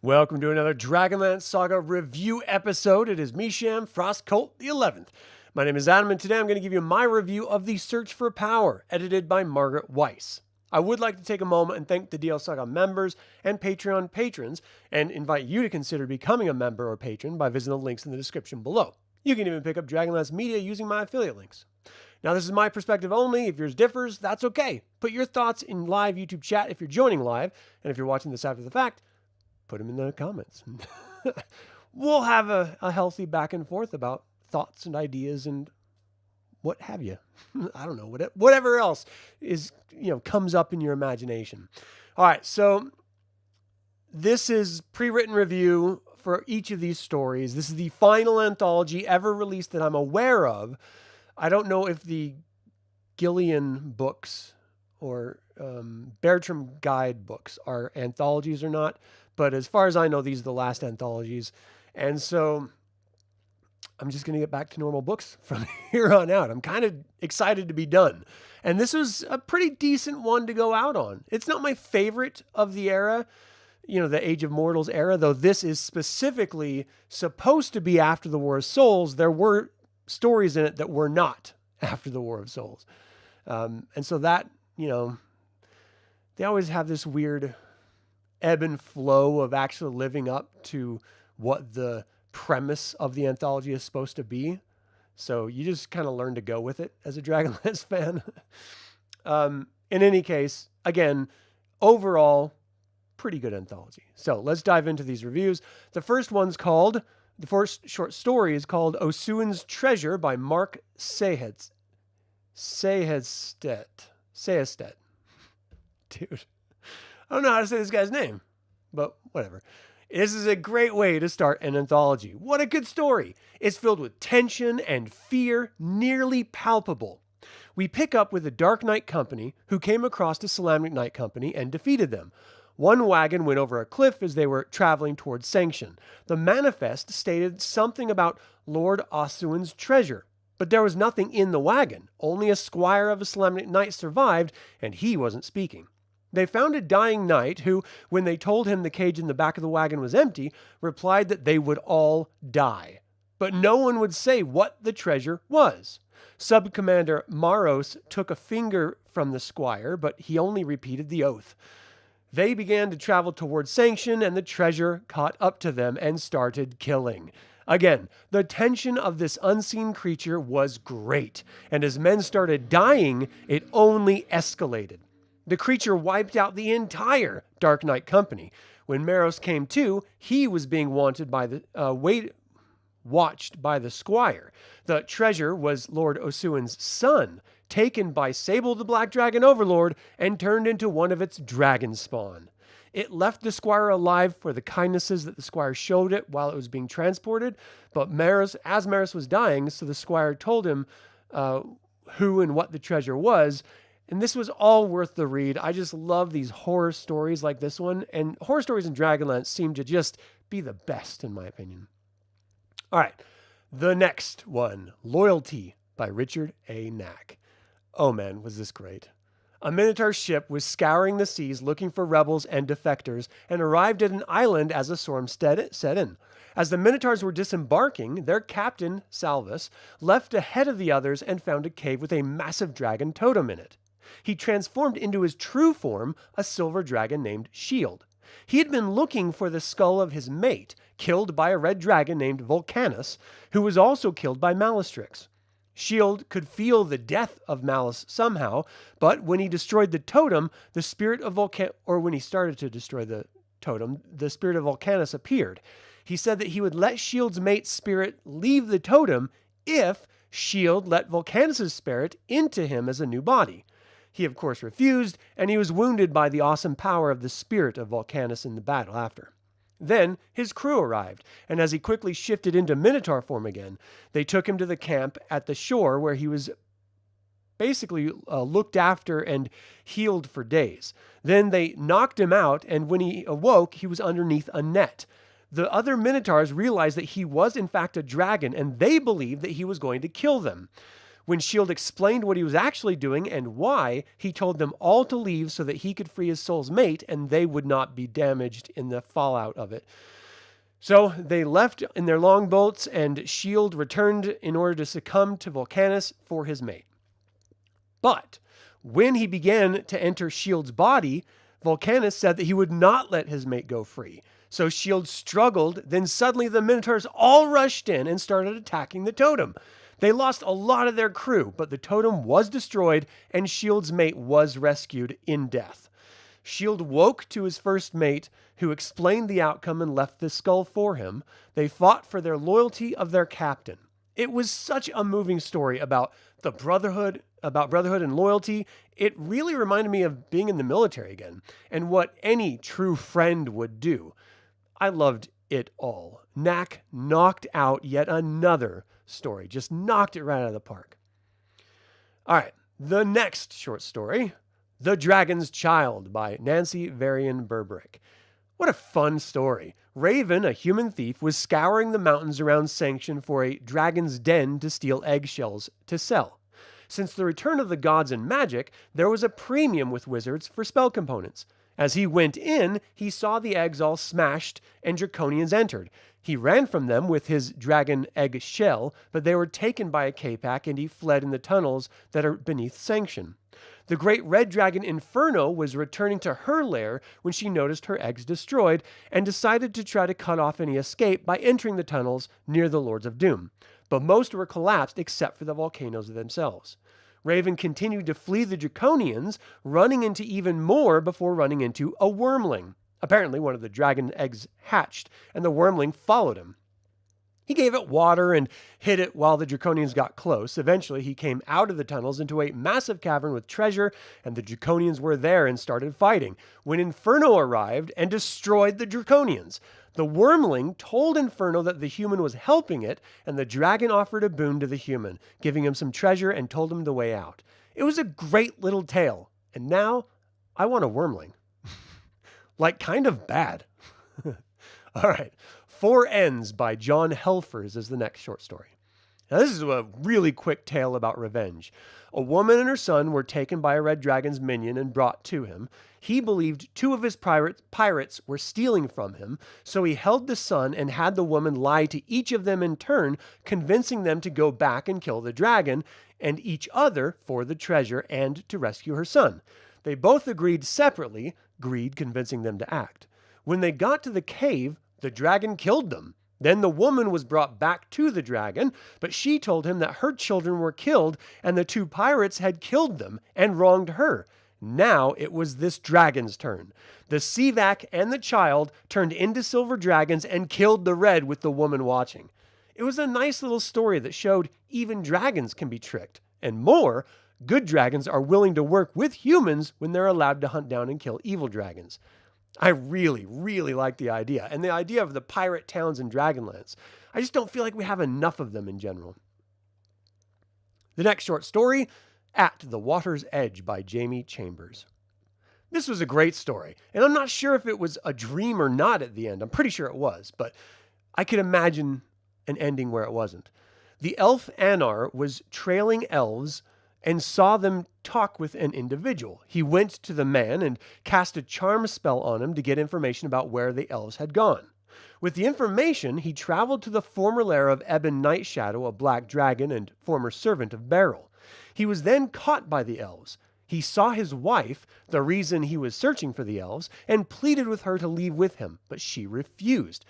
Welcome to another DragonLance Saga review episode. It is Misham Frostcolt the 11th. My name is Adam, and today I'm going to give you my review of The Search for Power, edited by Margaret Weis. I would like to take a moment and thank the DL Saga members and Patreon patrons, and invite you to consider becoming a member or patron by visiting the links in the description below. You can even pick up Dragonlance Media using my affiliate links. Now, this is my perspective only. If yours differs, that's okay. Put your thoughts in live YouTube chat if you're joining live, and if you're watching this after the fact, put them in the comments. We'll have a healthy back and forth about thoughts and ideas and what have you. I don't know, whatever else is, comes up in your imagination. All right, so this is pre-written review for each of these stories. This is the final anthology ever released that I'm aware of. I don't know if the Gillian books or Bertram Guide books are anthologies or not, but as far as I know, these are the last anthologies. And so I'm just going to get back to normal books from here on out. I'm kind of excited to be done. And this was a pretty decent one to go out on. It's not my favorite of the era, the Age of Mortals era, though this is specifically supposed to be after the War of Souls. There were stories in it that were not after the War of Souls. And so that, they always have this weird ebb and flow of actually living up to what the premise of the anthology is supposed to be. So you just kind of learn to go with it as a Dragonlance fan. In any case, again, overall, pretty good anthology. So let's dive into these reviews. The first short story is called Osuin's Treasure by Mark Sehested. Dude, I don't know how to say this guy's name, but whatever. This is a great way to start an anthology. What a good story. It's filled with tension and fear, nearly palpable. We pick up with the Dark Knight Company, who came across the Solamnic Knight Company and defeated them. One wagon went over a cliff as they were traveling towards Sanction. The manifest stated something about Lord Osuin's treasure, but there was nothing in the wagon. Only a squire of a Solamnic Knight survived, and he wasn't speaking. They found a dying knight who, when they told him the cage in the back of the wagon was empty, replied that they would all die. But no one would say what the treasure was. Sub-Commander Maros took a finger from the squire, but he only repeated the oath. They began to travel towards Sanction, and the treasure caught up to them and started killing. Again, the tension of this unseen creature was great, and as men started dying, it only escalated. The creature wiped out the entire Dark Knight Company. When Maros came to, he was being watched by the squire. The treasure was Lord Osuin's son, taken by Sable the Black Dragon Overlord and turned into one of its dragon spawn. It left the squire alive for the kindnesses that the squire showed it while it was being transported, but as Maros was dying, so the squire told him who and what the treasure was. And this was all worth the read. I just love these horror stories like this one. And horror stories in Dragonlance seem to just be the best, in my opinion. All right. The next one, Loyalty by Richard A. Knack. Oh man, was this great. A Minotaur ship was scouring the seas looking for rebels and defectors and arrived at an island as a storm set in. As the Minotaurs were disembarking, their captain, Salvus, left ahead of the others and found a cave with a massive dragon totem in it. He transformed into his true form, a silver dragon named Shield. He had been looking for the skull of his mate, killed by a red dragon named Volcanus, who was also killed by Malastrix. Shield could feel the death of Malice somehow, but when he destroyed the totem, when he started to destroy the totem, the spirit of Volcanus appeared. He said that he would let Shield's mate's spirit leave the totem if Shield let Volcanus' spirit into him as a new body. He, of course, refused, and he was wounded by the awesome power of the spirit of Volcanus in the battle after. Then his crew arrived, and as he quickly shifted into Minotaur form again, they took him to the camp at the shore where he was basically looked after and healed for days. Then they knocked him out, and when he awoke, he was underneath a net. The other Minotaurs realized that he was in fact a dragon, and they believed that he was going to kill them. When Shield explained what he was actually doing and why, he told them all to leave so that he could free his soul's mate and they would not be damaged in the fallout of it. So they left in their longboats, and Shield returned in order to succumb to Vulcanus for his mate. But when he began to enter Shield's body, Vulcanus said that he would not let his mate go free. So Shield struggled, then suddenly the Minotaurs all rushed in and started attacking the totem. They lost a lot of their crew, but the totem was destroyed and Shield's mate was rescued in death. Shield woke to his first mate, who explained the outcome and left the skull for him. They fought for their loyalty of their captain. It was such a moving story about brotherhood and loyalty. It really reminded me of being in the military again and what any true friend would do. I loved it all. Knack knocked out yet another story, just knocked it right out of the park. All right, the next short story, The Dragon's Child by Nancy Varian Berberick. What a fun story. Raven, a human thief, was scouring the mountains around Sanction for a dragon's den to steal eggshells to sell. Since the return of the gods in magic, there was a premium with wizards for spell components. As he went in, he saw the eggs all smashed and draconians entered. He ran from them with his dragon egg shell, but they were taken by a K-Pack and he fled in the tunnels that are beneath Sanction. The great red dragon Inferno was returning to her lair when she noticed her eggs destroyed and decided to try to cut off any escape by entering the tunnels near the Lords of Doom. But most were collapsed except for the volcanoes themselves. Raven continued to flee the draconians, running into even more before running into a wormling. Apparently one of the dragon eggs hatched, and the wormling followed him. He gave it water and hid it while the draconians got close. Eventually, he came out of the tunnels into a massive cavern with treasure, and the draconians were there and started fighting, when Inferno arrived and destroyed the draconians. The wormling told Inferno that the human was helping it, and the dragon offered a boon to the human, giving him some treasure and told him the way out. It was a great little tale, and now I want a wormling. Like, kind of bad. All right. Four Ends by John Helfers is the next short story. Now, this is a really quick tale about revenge. A woman and her son were taken by a red dragon's minion and brought to him. He believed two of his pirates were stealing from him, so he held the son and had the woman lie to each of them in turn, convincing them to go back and kill the dragon and each other for the treasure and to rescue her son. They both agreed separately, greed convincing them to act. When they got to the cave, the dragon killed them. Then the woman was brought back to the dragon, but she told him that her children were killed and the two pirates had killed them and wronged her. Now it was this dragon's turn. The Seavac and the child turned into silver dragons and killed the red with the woman watching. It was a nice little story that showed even dragons can be tricked. And more, good dragons are willing to work with humans when they're allowed to hunt down and kill evil dragons. I really, really like the idea. And the idea of the pirate towns in Dragonlance. I just don't feel like we have enough of them in general. The next short story, At the Water's Edge by Jamie Chambers. This was a great story, and I'm not sure if it was a dream or not at the end. I'm pretty sure it was, but I could imagine an ending where it wasn't. The elf Anar was trailing elves and saw them talk with an individual. He went to the man and cast a charm spell on him to get information about where the elves had gone. With the information, he traveled to the former lair of Ebon Nightshadow, a black dragon and former servant of Beryl. He was then caught by the elves. He saw his wife, the reason he was searching for the elves, and pleaded with her to leave with him, but she refused.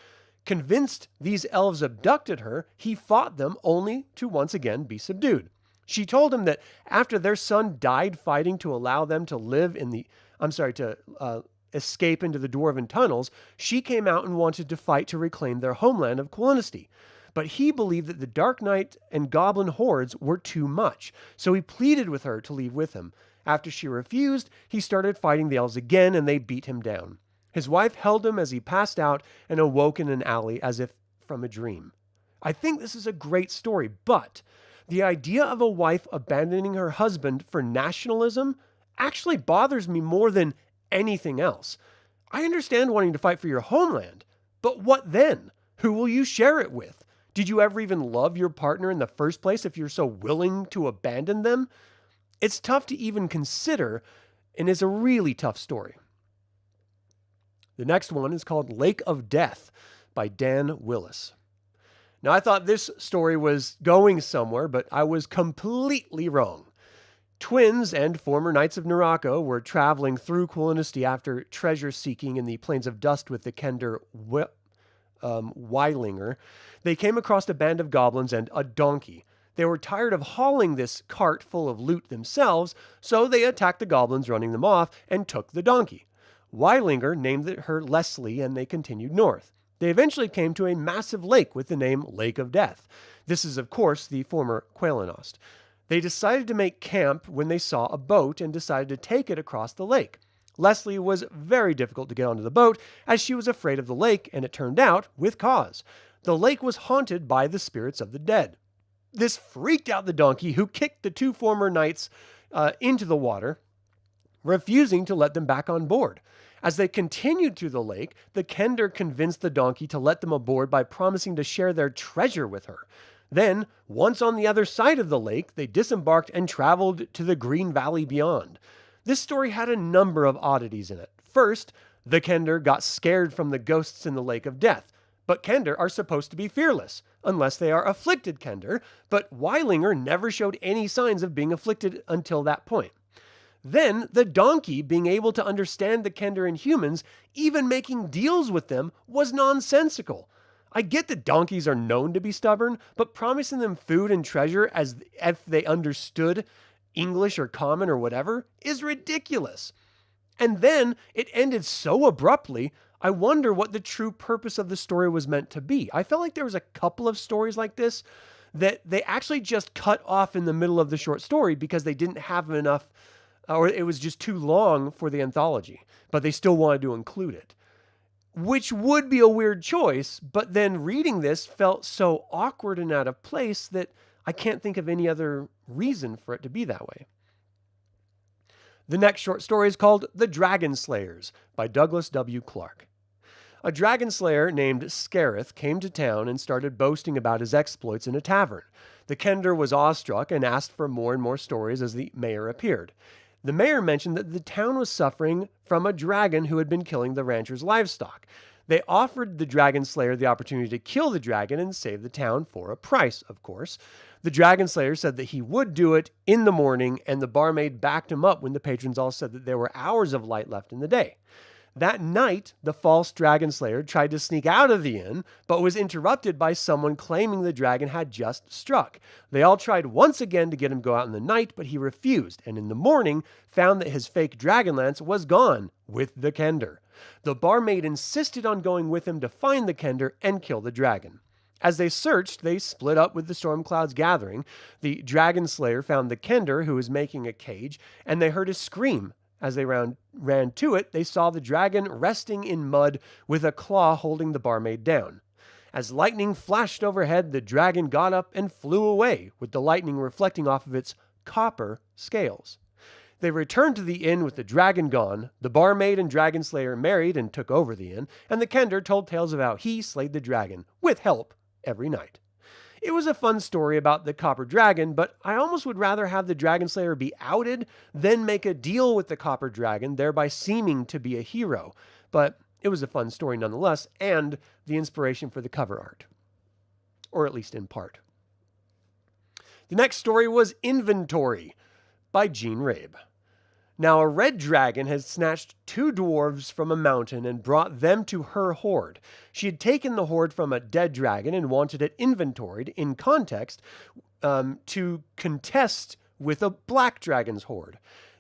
Convinced these elves abducted her, he fought them only to once again be subdued. She told him that after their son died fighting to allow them to escape into the Dwarven tunnels, she came out and wanted to fight to reclaim their homeland of Quillinesty. But he believed that the Dark Knight and Goblin hordes were too much, so he pleaded with her to leave with him. After she refused, he started fighting the elves again and they beat him down. His wife held him as he passed out and awoke in an alley as if from a dream. I think this is a great story, but the idea of a wife abandoning her husband for nationalism actually bothers me more than anything else. I understand wanting to fight for your homeland, but what then? Who will you share it with? Did you ever even love your partner in the first place if you're so willing to abandon them? It's tough to even consider and is a really tough story. The next one is called Lake of Death by Dan Willis. Now, I thought this story was going somewhere, but I was completely wrong. Twins and former Knights of Narako were traveling through Kulinisty after treasure seeking in the Plains of Dust with the Kender Weilinger. They came across a band of goblins and a donkey. They were tired of hauling this cart full of loot themselves, so they attacked the goblins, running them off, and took the donkey. Weilinger named her Leslie, and they continued north. They eventually came to a massive lake with the name Lake of Death. This is, of course, the former Quelanost. They decided to make camp when they saw a boat and decided to take it across the lake. Leslie was very difficult to get onto the boat as she was afraid of the lake, and it turned out, with cause. The lake was haunted by the spirits of the dead. This freaked out the donkey, who kicked the two former knights into the water, refusing to let them back on board. As they continued through the lake, the Kender convinced the donkey to let them aboard by promising to share their treasure with her. Then, once on the other side of the lake, they disembarked and traveled to the Green Valley beyond. This story had a number of oddities in it. First, the Kender got scared from the ghosts in the Lake of Death. But Kender are supposed to be fearless, unless they are afflicted Kender, but Weilinger never showed any signs of being afflicted until that point. Then, the donkey, being able to understand the Kender and humans, even making deals with them, was nonsensical. I get that donkeys are known to be stubborn, but promising them food and treasure as if they understood English or Common or whatever is ridiculous. And then, it ended so abruptly, I wonder what the true purpose of the story was meant to be. I felt like there was a couple of stories like this that they actually just cut off in the middle of the short story because they didn't have enough, or it was just too long for the anthology, but they still wanted to include it. Which would be a weird choice, but then reading this felt so awkward and out of place that I can't think of any other reason for it to be that way. The next short story is called The Dragon Slayers by Douglas W. Clark. A dragon slayer named Scarith came to town and started boasting about his exploits in a tavern. The Kender was awestruck and asked for more and more stories as the mayor appeared. The mayor mentioned that the town was suffering from a dragon who had been killing the ranchers' livestock. They offered the dragon slayer the opportunity to kill the dragon and save the town for a price, of course. The dragon slayer said that he would do it in the morning, and the barmaid backed him up when the patrons all said that there were hours of light left in the day. That night, the false dragon slayer tried to sneak out of the inn, but was interrupted by someone claiming the dragon had just struck. They all tried once again to get him to go out in the night, but he refused, and in the morning found that his fake dragon lance was gone with the Kender. The barmaid insisted on going with him to find the Kender and kill the dragon. As they searched, they split up with the storm clouds gathering. The dragon slayer found the Kender, who was making a cage, and they heard a scream. As they ran to it, they saw the dragon resting in mud with a claw holding the barmaid down. As lightning flashed overhead, the dragon got up and flew away, with the lightning reflecting off of its copper scales. They returned to the inn with the dragon gone. The barmaid and dragon slayer married and took over the inn, and the Kender told tales of how he slayed the dragon, with help, every night. It was a fun story about the copper dragon, but I almost would rather have the dragon slayer be outed than make a deal with the copper dragon, thereby seeming to be a hero. But it was a fun story nonetheless, and the inspiration for the cover art. Or at least in part. The next story was Inventory by Gene Rabe. Now, a red dragon had snatched 2 dwarves from a mountain and brought them to her hoard. She had taken the hoard from a dead dragon and wanted it inventoried in context to contest with a black dragon's hoard.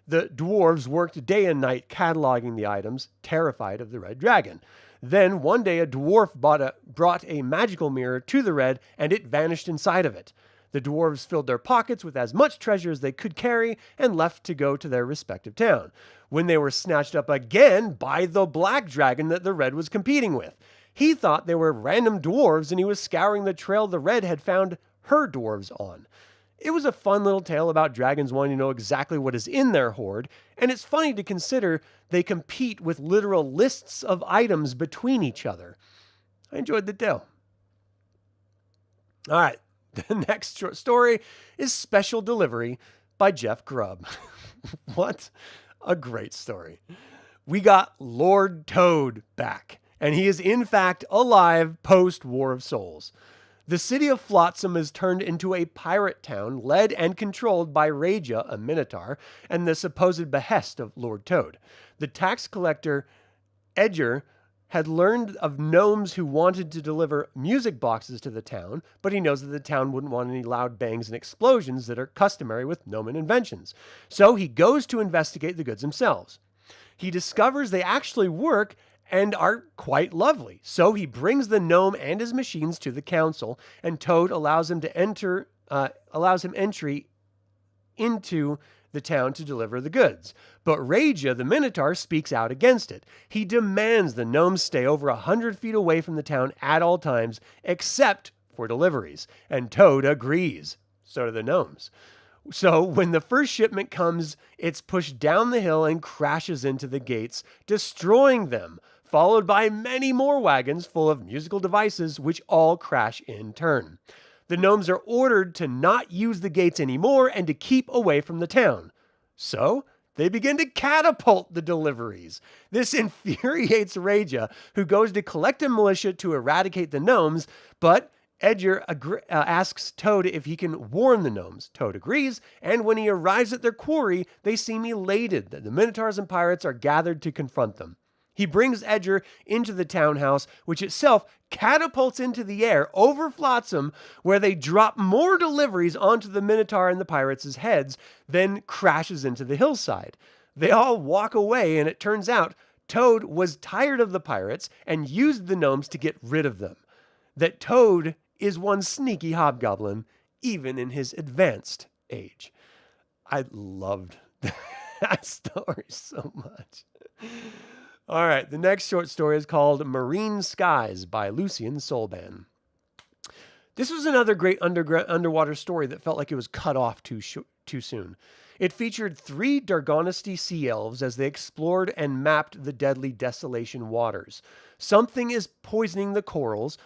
The dwarves worked day and night cataloging the items, terrified of the red dragon. Then one day a dwarf brought a magical mirror to the red, and it vanished inside of it. The dwarves filled their pockets with as much treasure as they could carry and left to go to their respective town, when they were snatched up again by the black dragon that the red was competing with. He thought they were random dwarves, and he was scouring the trail the red had found her dwarves on. It was a fun little tale about dragons wanting to know exactly what is in their hoard, and it's funny to consider they compete with literal lists of items between each other. I enjoyed the tale. All right. The next short story is Special Delivery by Jeff Grubb. What a great story. We got Lord Toad back, and he is in fact alive post War of Souls. The city of Flotsam is turned into a pirate town led and controlled by Raja, a minotaur, and the supposed behest of Lord Toad. The tax collector Edger had learned of gnomes who wanted to deliver music boxes to the town, but he knows that the town wouldn't want any loud bangs and explosions that are customary with gnomon inventions. So he goes to investigate the goods themselves. He discovers they actually work and are quite lovely. So he brings the gnome and his machines to the council, and Toad allows him entry into the town to deliver the goods. But Raja, the Minotaur, speaks out against it. He demands the gnomes stay over 100 feet away from the town at all times, except for deliveries. And Toad agrees. So do the gnomes. So when the first shipment comes, it's pushed down the hill and crashes into the gates, destroying them, followed by many more wagons full of musical devices, which all crash in turn. The gnomes are ordered to not use the gates anymore and to keep away from the town. So they begin to catapult the deliveries. This infuriates Raja, who goes to collect a militia to eradicate the gnomes, but Edger asks Toad if he can warn the gnomes. Toad agrees, and when he arrives at their quarry, they seem elated that the Minotaurs and pirates are gathered to confront them. He brings Edger into the townhouse, which itself catapults into the air over Flotsam, where they drop more deliveries onto the Minotaur and the pirates' heads, then crashes into the hillside. They all walk away, and it turns out Toad was tired of the pirates and used the gnomes to get rid of them. That Toad is one sneaky hobgoblin, even in his advanced age. I loved that story so much. All right, the next short story is called Marine Skies by Lucian Solban. This was another great underwater story that felt like it was cut off too soon. It featured 3 Dargonisty sea elves as they explored and mapped the deadly Desolation waters. Something is poisoning the corals,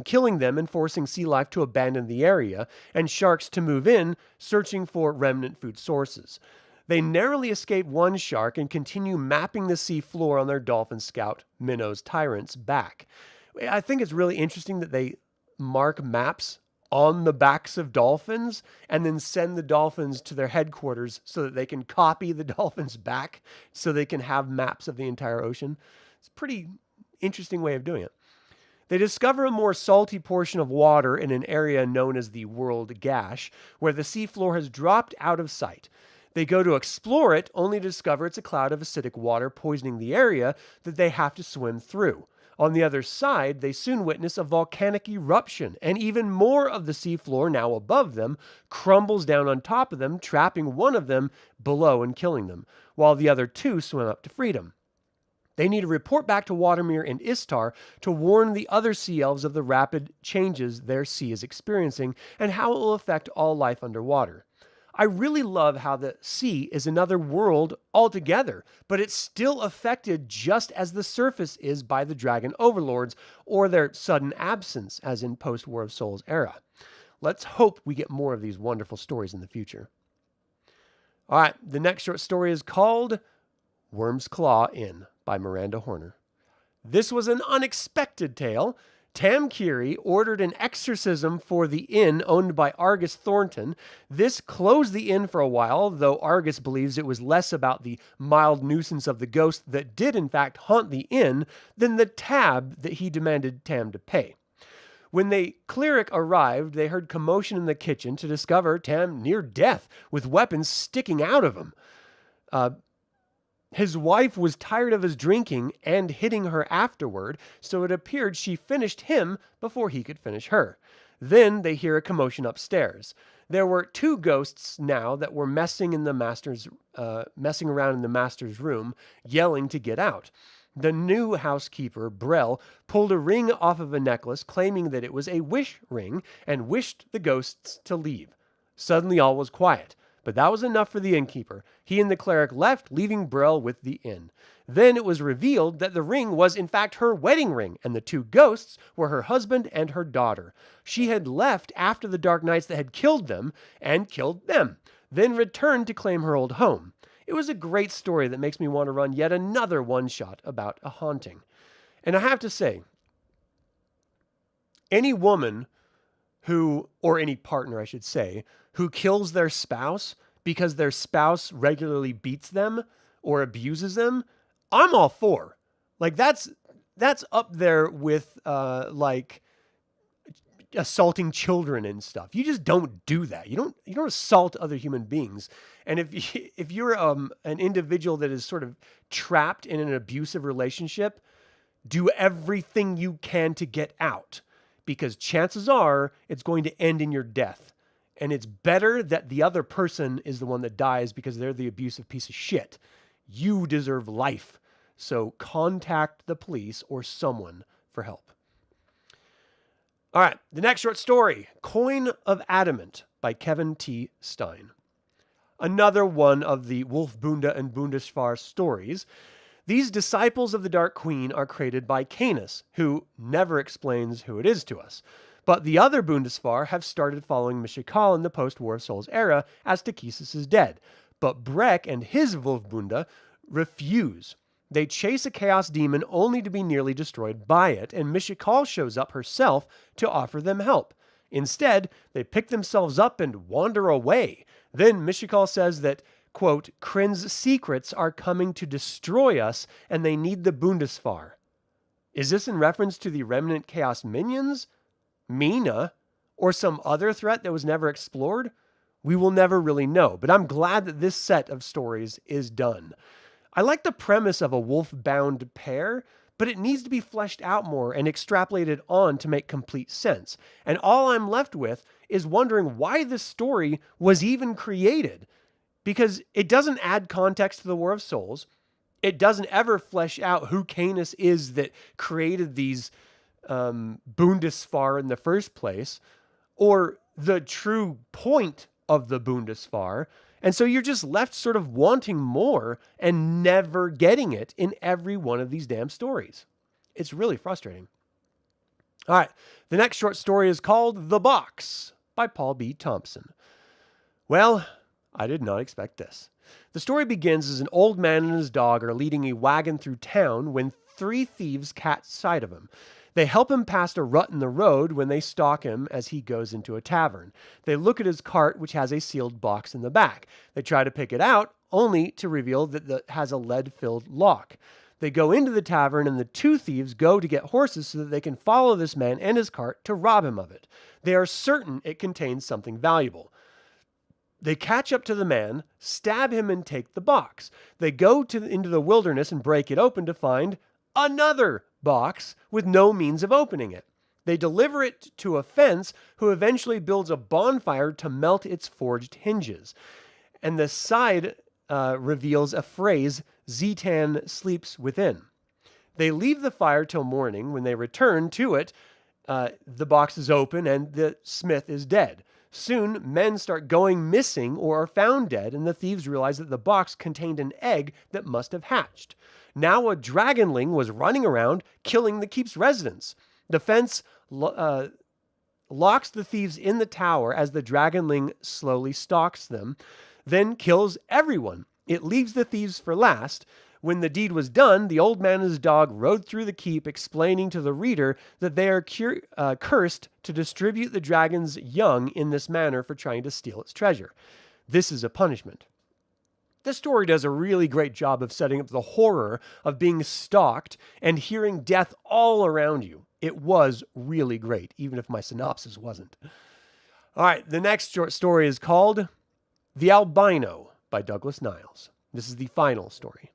killing them and forcing sea life to abandon the area, and sharks to move in, searching for remnant food sources. They narrowly escape one shark and continue mapping the sea floor on their dolphin scout, Minnow's Tyrant's back. I think it's really interesting that they mark maps on the backs of dolphins and then send the dolphins to their headquarters so that they can copy the dolphins back so they can have maps of the entire ocean. It's a pretty interesting way of doing it. They discover a more salty portion of water in an area known as the World Gash, where the seafloor has dropped out of sight. They go to explore it, only to discover it's a cloud of acidic water poisoning the area that they have to swim through. On the other side, they soon witness a volcanic eruption, and even more of the seafloor, now above them, crumbles down on top of them, trapping one of them below and killing them, while the other 2 swim up to freedom. They need to report back to Watermere and Istar to warn the other sea elves of the rapid changes their sea is experiencing and how it will affect all life underwater. I really love how the sea is another world altogether, but it's still affected just as the surface is by the dragon overlords or their sudden absence, as in post-War of Souls era. Let's hope we get more of these wonderful stories in the future. All right, the next short story is called Worm's Claw Inn by Miranda Horner. This was an unexpected tale. Tam Keary ordered an exorcism for the inn owned by Argus Thornton. This closed the inn for a while, though Argus believes it was less about the mild nuisance of the ghost that did in fact haunt the inn than the tab that he demanded Tam to pay. When the cleric arrived, they heard commotion in the kitchen to discover Tam near death, with weapons sticking out of him. His wife was tired of his drinking and hitting her afterward, so it appeared she finished him before he could finish her. Then they hear a commotion upstairs. There were 2 ghosts now that were messing around in the master's room, yelling to get out. The new housekeeper, Brell, pulled a ring off of a necklace, claiming that it was a wish ring, and wished the ghosts to leave. Suddenly all was quiet. But that was enough for the innkeeper. He and the cleric left, leaving Brel with the inn. Then it was revealed that the ring was in fact her wedding ring, and the two ghosts were her husband and her daughter. She had left after the dark knights that had killed them and killed them, then returned to claim her old home. It was a great story that makes me want to run yet another one-shot about a haunting. And I have to say, any woman who, or any partner I should say, who kills their spouse because their spouse regularly beats them or abuses them, I'm all for. Like that's up there with like assaulting children and stuff. You just don't do that. You don't assault other human beings. And if you're an individual that is sort of trapped in an abusive relationship, do everything you can to get out, because chances are it's going to end in your death. And it's better that the other person is the one that dies because they're the abusive piece of shit. You deserve life. So contact the police or someone for help. All right, the next short story, Coin of Adamant by Kevin T. Stein. Another one of the Wolfbunde and Bundesfahr stories. These disciples of the Dark Queen are created by Canis, who never explains who it is to us. But the other Bundesfahr have started following Mishikal in the post-War of Souls era as Takesis is dead. But Breck and his Wolfbunde refuse. They chase a chaos demon only to be nearly destroyed by it, and Mishikal shows up herself to offer them help. Instead, they pick themselves up and wander away. Then Mishikal says that, quote, Krynn's secrets are coming to destroy us, and they need the Bundesfahr. Is this in reference to the remnant chaos minions? Mina? Or some other threat that was never explored? We will never really know, but I'm glad that this set of stories is done. I like the premise of a wolf-bound pair, but it needs to be fleshed out more and extrapolated on to make complete sense. And all I'm left with is wondering why this story was even created. Because it doesn't add context to the War of Souls. It doesn't ever flesh out who Canis is that created these Bundesfahr in the first place, or the true point of the Bundesfahr. And so you're just left sort of wanting more and never getting it in every one of these damn stories. It's really frustrating. All right, the next short story is called The Box by Paul B. Thompson. Well, I did not expect this. The story begins as an old man and his dog are leading a wagon through town when 3 thieves catch sight of him. They help him past a rut in the road when they stalk him as he goes into a tavern. They look at his cart, which has a sealed box in the back. They try to pick it out, only to reveal that it has a lead-filled lock. They go into the tavern, and the 2 thieves go to get horses so that they can follow this man and his cart to rob him of it. They are certain it contains something valuable. They catch up to the man, stab him, and take the box. They go into the wilderness and break it open to find another box with no means of opening it. They deliver it to a fence, who eventually builds a bonfire to melt its forged hinges. And the side reveals a phrase, Zetan sleeps within. They leave the fire till morning. When they return to it, the box is open and the smith is dead. Soon, men start going missing or are found dead, and the thieves realize that the box contained an egg that must have hatched. Now a dragonling was running around, killing the keep's residents. The fence locks the thieves in the tower as the dragonling slowly stalks them, then kills everyone. It leaves the thieves for last. When the deed was done, the old man and his dog rode through the keep, explaining to the reader that they are cursed to distribute the dragon's young in this manner for trying to steal its treasure. This is a punishment. This story does a really great job of setting up the horror of being stalked and hearing death all around you. It was really great, even if my synopsis wasn't. All right, the next short story is called The Albino by Douglas Niles. This is the final story.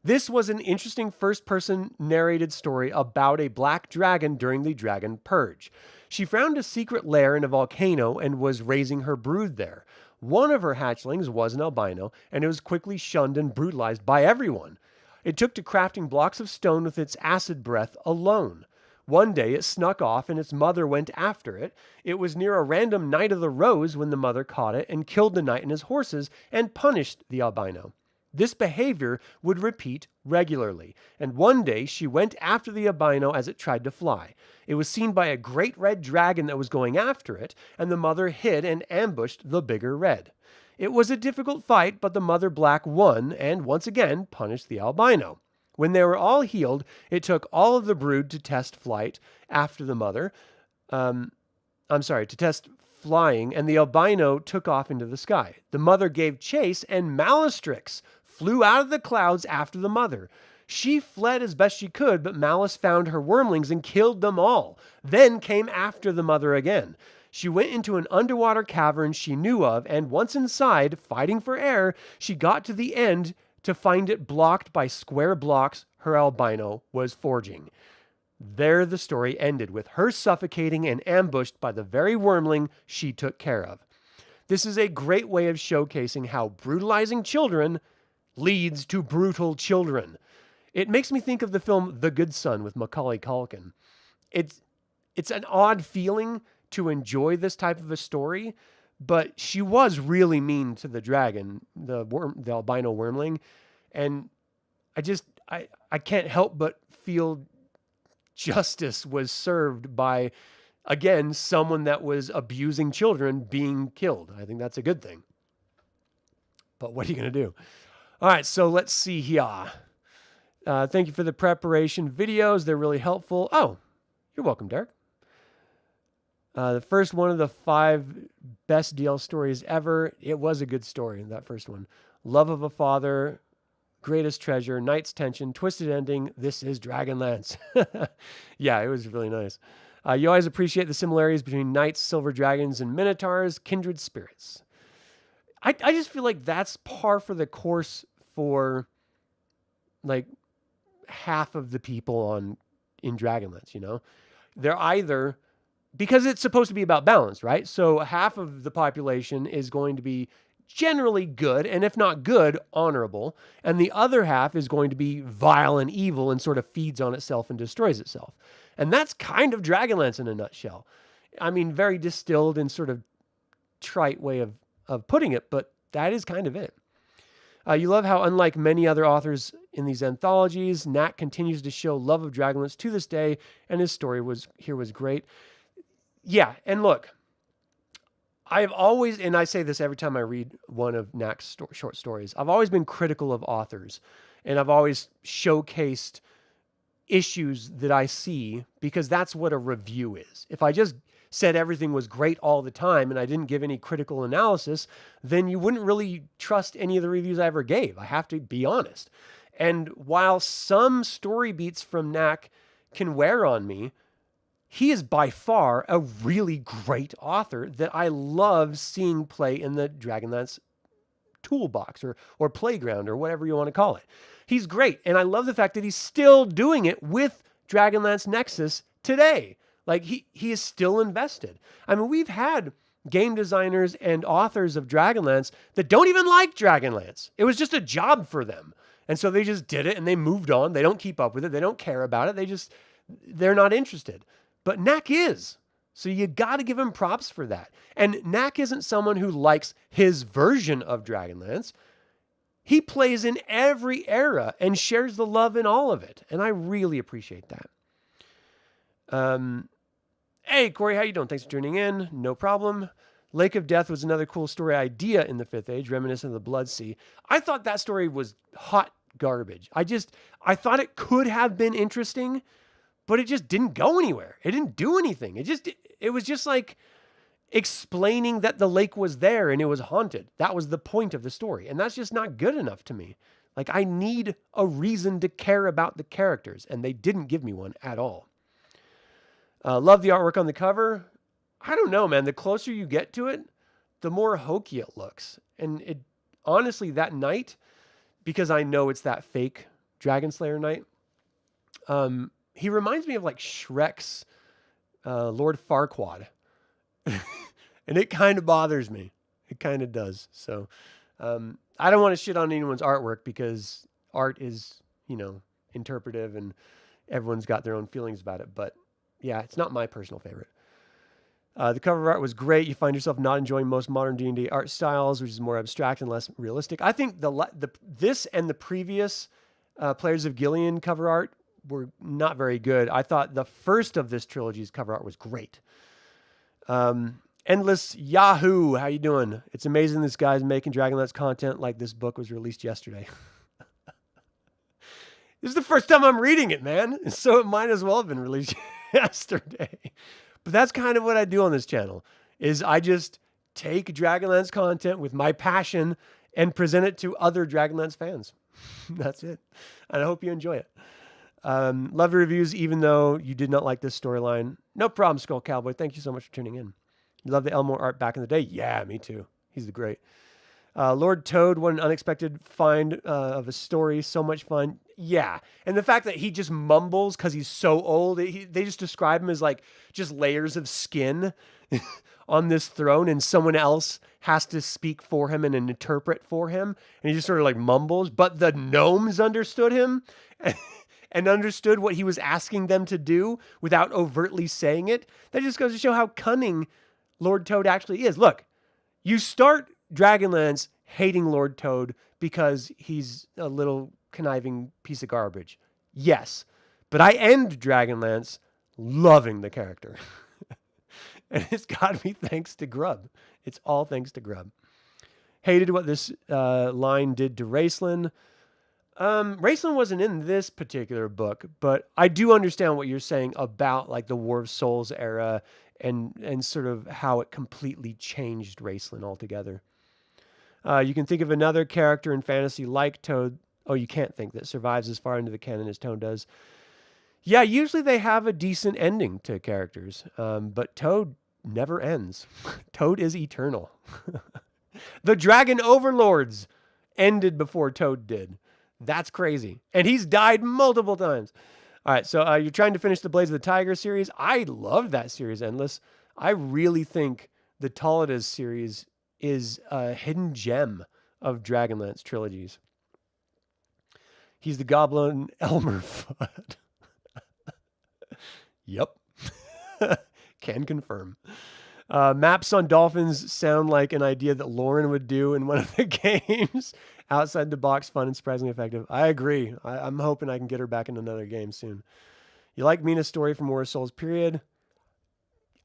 This was an interesting first-person narrated story about a black dragon during the Dragon Purge. She found a secret lair in a volcano and was raising her brood there. One of her hatchlings was an albino, and it was quickly shunned and brutalized by everyone. It took to crafting blocks of stone with its acid breath alone. One day it snuck off and its mother went after it. It was near a random Knight of the Rose when the mother caught it and killed the knight and his horses and punished the albino. This behavior would repeat regularly, and one day she went after the albino as it tried to fly. It was seen by a great red dragon that was going after it, and the mother hid and ambushed the bigger red. It was a difficult fight, but the mother black won and once again punished the albino. When they were all healed, it took all of the brood to test flight after the mother. To test flying, and the albino took off into the sky. The mother gave chase, and Malastrix flew out of the clouds after the mother. She fled as best she could, but Malice found her wormlings and killed them all, then came after the mother again. She went into an underwater cavern she knew of, and once inside, fighting for air, she got to the end to find it blocked by square blocks her albino was forging. There the story ended, with her suffocating and ambushed by the very wormling she took care of. This is a great way of showcasing how brutalizing children leads to brutal children. It makes me think of the film The Good Son with Macaulay Culkin. It's an odd feeling to enjoy this type of a story, but she was really mean to the dragon, the albino wormling, and I can't help but feel justice was served by, again, someone that was abusing children being killed. I think that's a good thing. But what are you going to do? All right, so let's see here. Thank you for the preparation videos. They're really helpful. Oh, you're welcome, Derek. The first one of the 5 best DL stories ever. It was a good story, that first one. Love of a Father, Greatest Treasure, Knight's Tension, Twisted Ending. This is Dragonlance. Yeah, it was really nice. You always appreciate the similarities between knights, silver dragons, and minotaurs, kindred spirits. I just feel like that's par for the course for like half of the people in Dragonlance, you know? They're either, because it's supposed to be about balance, right? So half of the population is going to be generally good, and if not good, honorable. And the other half is going to be vile and evil and sort of feeds on itself and destroys itself. And that's kind of Dragonlance in a nutshell. I mean, very distilled and sort of trite way of putting it, but that is kind of it. You love how, unlike many other authors in these anthologies, Nat continues to show love of Dragonlance to this day, and his story was great. Yeah, and look, I've always, and I say this every time I read one of Nat's short stories, I've always been critical of authors, and I've always showcased issues that I see, because that's what a review is. If I just said everything was great all the time and I didn't give any critical analysis, then you wouldn't really trust any of the reviews I ever gave. I have to be honest. And while some story beats from Knack can wear on me, he is by far a really great author that I love seeing play in the Dragonlance toolbox or playground or whatever you want to call it. He's great. And I love the fact that he's still doing it with Dragonlance Nexus today. Like he is still invested. I mean, we've had game designers and authors of Dragonlance that don't even like Dragonlance. It was just a job for them. And so they just did it and they moved on. They don't keep up with it. They don't care about it. They're not interested. But Knack is. So you got to give him props for that. And Knack isn't someone who likes his version of Dragonlance. He plays in every era and shares the love in all of it. And I really appreciate that. Hey, Corey, how you doing? Thanks for tuning in. No problem. Lake of Death was another cool story idea in the 5th Age, reminiscent of the Blood Sea. I thought that story was hot garbage. I thought it could have been interesting, but it just didn't go anywhere. It didn't do anything. It was just like explaining that the lake was there and it was haunted. That was the point of the story. And that's just not good enough to me. Like, I need a reason to care about the characters, and they didn't give me one at all. Love the artwork on the cover. I don't know, man. The closer you get to it, the more hokey it looks. And it honestly, that knight, because I know it's that fake Dragon Slayer knight, he reminds me of like Shrek's Lord Farquaad. And it kind of bothers me. It kind of does. So I don't want to shit on anyone's artwork, because art is, interpretive and everyone's got their own feelings about it. But Yeah, it's not my personal favorite. The cover art was great. You find yourself not enjoying most modern D&D art styles, which is more abstract and less realistic. I think this and the previous Players of Gillian cover art were not very good. I thought the first of this trilogy's cover art was great. Endless Yahoo, how you doing? It's amazing this guy's making Dragonlance content like this book was released yesterday. This is the first time I'm reading it, man. So it might as well have been released yesterday. But that's kind of what I do on this channel, is I just take Dragonlance content with my passion and present it to other Dragonlance fans. That's it. And I hope you enjoy it. Love your reviews, even though you did not like this storyline. No problem, Skull Cowboy. Thank you so much for tuning in. You love the Elmore art back in the day? Yeah, me too. He's the great. Lord Toad, what an unexpected find of a story. So much fun. Yeah. And the fact that he just mumbles because he's so old, they just describe him as like just layers of skin on this throne, and someone else has to speak for him and interpret for him. And he just sort of like mumbles, but the gnomes understood him and understood what he was asking them to do without overtly saying it. That just goes to show how cunning Lord Toad actually is. Look, you start Dragonlance hating Lord Toad because he's a little conniving piece of garbage. Yes, but I end Dragonlance loving the character. And it's got to be thanks to Grub. It's all thanks to Grub. Hated what this line did to Raceland. Raceland wasn't in this particular book, but I do understand what you're saying about like the War of Souls era and sort of how it completely changed Raceland altogether. You can think of another character in fantasy like Toad. Oh, you can't think that survives as far into the canon as Toad does. Yeah, usually they have a decent ending to characters, but Toad never ends. Toad is eternal. The Dragon Overlords ended before Toad did. That's crazy. And he's died multiple times. All right, so you're trying to finish the Blades of the Tiger series. I love that series, Endless. I really think the Tolida's series is a hidden gem of Dragonlance trilogies. He's the Goblin Elmer Fudd. Yep. Can confirm. Maps on dolphins sound like an idea that Lauren would do in one of the games. Outside the box, fun and surprisingly effective. I agree. I'm hoping I can get her back in another game soon. You like Mina's story from War of Souls period?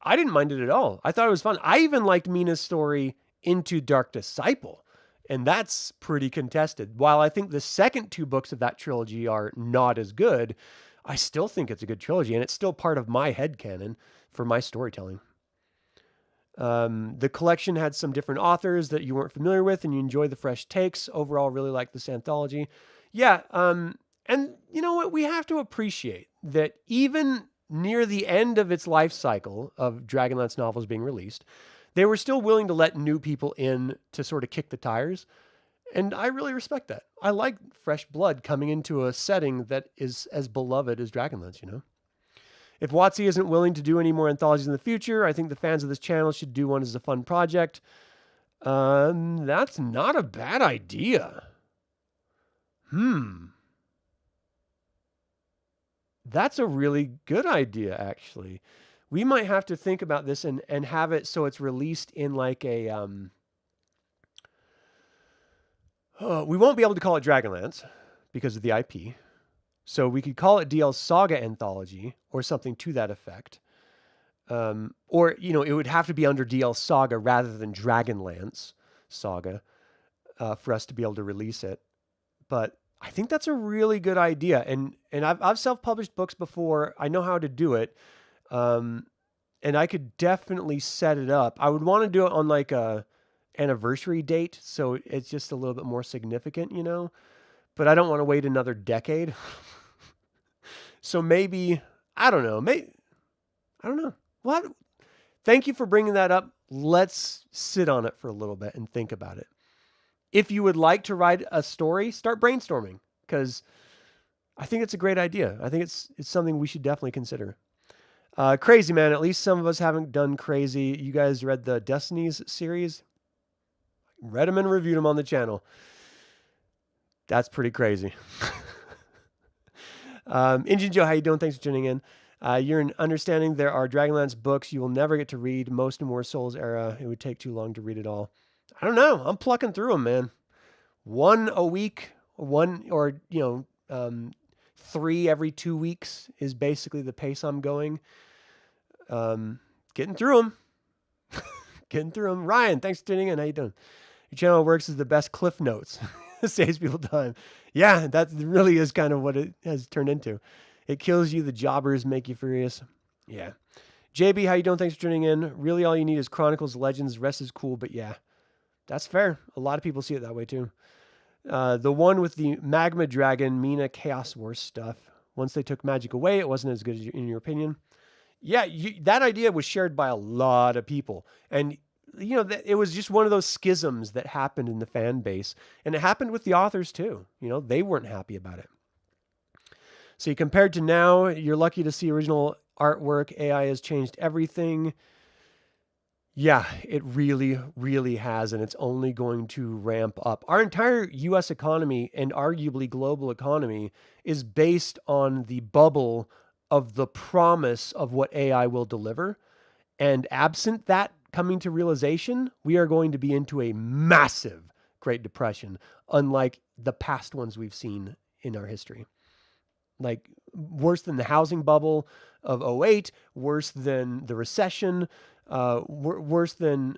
I didn't mind it at all. I thought it was fun. I even liked Mina's story into Dark Disciple, and that's pretty contested. While I think the second two books of that trilogy are not as good, I still think it's a good trilogy, and it's still part of my headcanon for my storytelling. The collection had some different authors that you weren't familiar with, and you enjoyed the fresh takes. Overall, really like this anthology. Yeah, and you know what? We have to appreciate that even near the end of its life cycle of Dragonlance novels being released, they were still willing to let new people in to sort of kick the tires. And I really respect that. I like fresh blood coming into a setting that is as beloved as Dragonlance, you know? If WotC isn't willing to do any more anthologies in the future, I think the fans of this channel should do one as a fun project. That's not a bad idea. That's a really good idea, actually. We might have to think about this and have it so it's released in like a... we won't be able to call it Dragonlance because of the IP. So we could call it DL Saga Anthology or something to that effect. Or, you know, it would have to be under DL Saga rather than Dragonlance Saga for us to be able to release it. But I think that's a really good idea. And I've self-published books before. I know how to do it. And I could definitely set it up. I would want to do it on like a anniversary date, so it's just a little bit more significant, you know? But I don't want to wait another decade. So maybe, I don't know. I don't know. What? Thank you for bringing that up. Let's sit on it for a little bit and think about it. If you would like to write a story, start brainstorming, because I think it's a great idea. I think it's something we should definitely consider. Crazy, man. At least some of us haven't done crazy. You guys read the Destinies series? Read them and reviewed them on the channel. That's pretty crazy. Injun Joe, how you doing? Thanks for tuning in. You're in understanding there are Dragonlance books you will never get to read. Most in War Souls era, it would take too long to read it all. I don't know. I'm plucking through them, man. One a week, three every 2 weeks is basically the pace I'm going. Getting through them. Getting through them. Ryan, thanks for tuning in. How you doing? Your channel works as the best cliff notes. Saves people time. Yeah, that really is kind of what it has turned into. It kills you. The jobbers make you furious. Yeah. JB, how you doing? Thanks for tuning in. Really, all you need is Chronicles, Legends. Rest is cool, but yeah, that's fair. A lot of people see it that way too. The one with the Magma Dragon, Mina Chaos Wars stuff. Once they took magic away, it wasn't as good as in your opinion. Yeah, that idea was shared by a lot of people. And, it was just one of those schisms that happened in the fan base. And it happened with the authors too. They weren't happy about it. So compared to now, you're lucky to see original artwork. AI has changed everything. Yeah, it really, really has. And it's only going to ramp up. Our entire US economy and arguably global economy is based on the bubble of the promise of what AI will deliver. And absent that coming to realization, we are going to be into a massive Great Depression, unlike the past ones we've seen in our history. Like worse than the housing bubble of 2008, worse than the recession, worse than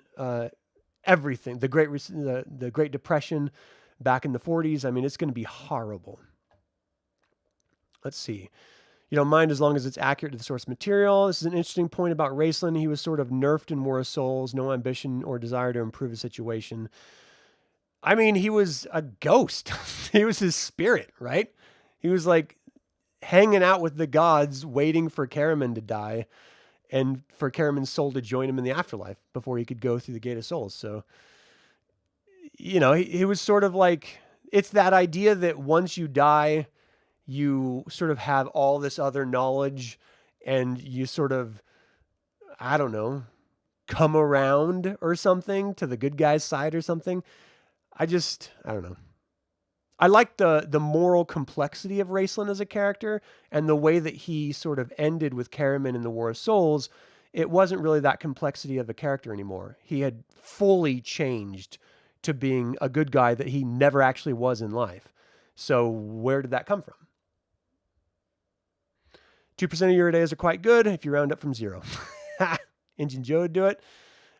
everything. The Great Depression back in the 40s. I mean, it's going to be horrible. Let's see. You don't mind as long as it's accurate to the source material. This is an interesting point about Raceland. He was sort of nerfed in War of Souls, no ambition or desire to improve his situation. I mean, he was a ghost. He was his spirit, right? He was like hanging out with the gods, waiting for Karaman to die and for Karaman's soul to join him in the afterlife before he could go through the Gate of Souls. So, he was sort of like, it's that idea that once you die, you sort of have all this other knowledge and you sort of, I don't know, come around or something to the good guy's side or something. I don't know. I like the moral complexity of Raceland as a character and the way that he sort of ended with Karaman in the War of Souls. It wasn't really that complexity of a character anymore. He had fully changed to being a good guy that he never actually was in life. So where did that come from? 2% of your days are quite good if you round up from 0. Engine Joe would do it.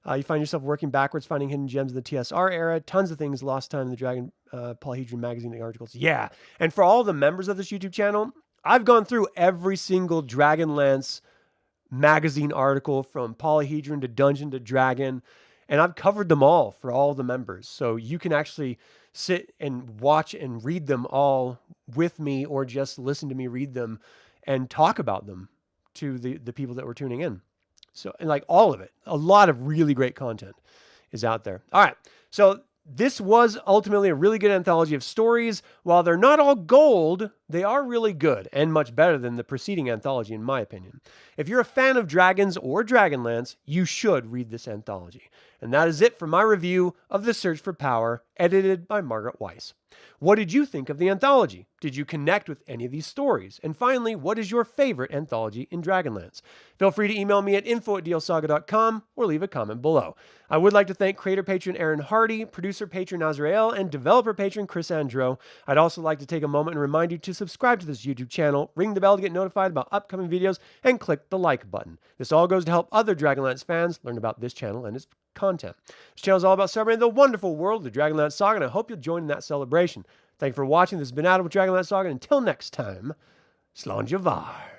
You find yourself working backwards, finding hidden gems in the TSR era. Tons of things lost time in the Dragon Polyhedron magazine articles. Yeah. And for all the members of this YouTube channel, I've gone through every single Dragonlance magazine article from Polyhedron to Dungeon to Dragon. And I've covered them all for all the members. So you can actually sit and watch and read them all with me or just listen to me read them and talk about them to the people that were tuning in. So, and like all of it, a lot of really great content is out there. All right. So this was ultimately a really good anthology of stories. While they're not all gold, they are really good and much better than the preceding anthology, in my opinion. If you're a fan of dragons or Dragonlance, you should read this anthology. And that is it for my review of The Search for Power, edited by Margaret Weis. What did you think of the anthology? Did you connect with any of these stories? And finally, what is your favorite anthology in Dragonlance? Feel free to email me at info@dlsaga.com or leave a comment below. I would like to thank creator patron Aaron Hardy, producer patron Azrael, and developer patron Chris Androu. I'd also like to take a moment and remind you to subscribe to this YouTube channel, ring the bell to get notified about upcoming videos, and click the like button. This all goes to help other Dragonlance fans learn about this channel and its content. This channel is all about celebrating the wonderful world of the DragonLance Saga, and I hope you'll join in that celebration. Thank you for watching. This has been Adam with DragonLance Saga. Until next time, Slán Javar.